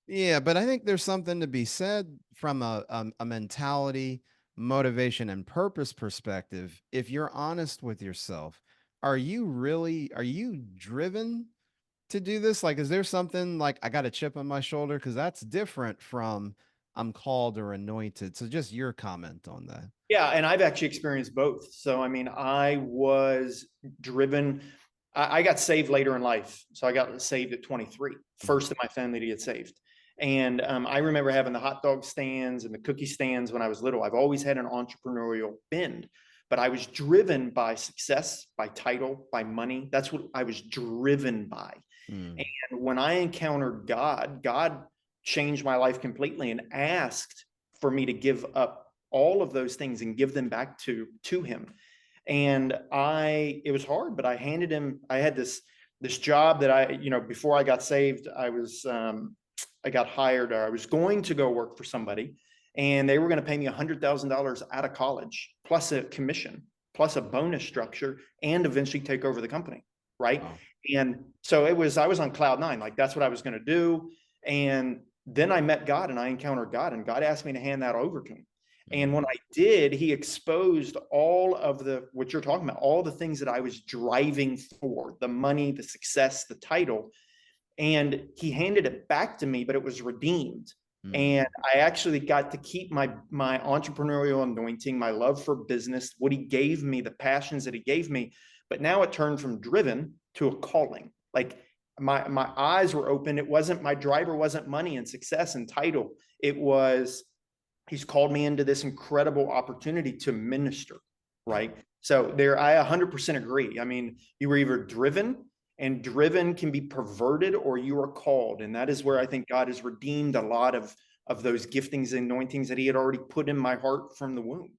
Yeah, but I think there's something to be said from a mentality, motivation, and purpose perspective. If you're honest with yourself, are you driven to do this? Like, is there something like I got a chip on my shoulder? Because that's different from I'm called or anointed. So just your comment on that. Yeah, and I've actually experienced both. So, I mean, I was driven. I got saved later in life. So I got saved at 23, Mhm. first in my family to get saved. And I remember having the hot dog stands and the cookie stands when I was little. I've always had an entrepreneurial bend, but I was driven by success, by title, by money. That's what I was driven by. Mm. And when I encountered God, God changed my life completely and asked for me to give up all of those things and give them back to him. And it was hard, but I handed him, I had this job that before I got saved, I got hired, or I was going to go work for somebody, and they were going to pay me $100,000 out of college, plus a commission, plus a bonus structure, and eventually take over the company. Right. Wow. And so I was on cloud nine, like that's what I was going to do. And then I met God and I encountered God, and God asked me to hand that over to him. And when Mm. I did, he exposed all of what you're talking about, all the things that I was driving for, the money, the success, the title. And he handed it back to me, but it was redeemed. And Mm. I actually got to keep my entrepreneurial anointing, my love for business, what he gave me, the passions that he gave me. But now it turned from driven to a calling. Like my eyes were open. It wasn't, my driver wasn't money and success and title. It was, he's called me into this incredible opportunity to minister, Yeah. right? So there, I 100% agree. I mean, you were either driven, and driven can be perverted, or you are called. And that is where I think God has redeemed a lot of those giftings and anointings that he had already put in my heart from the womb.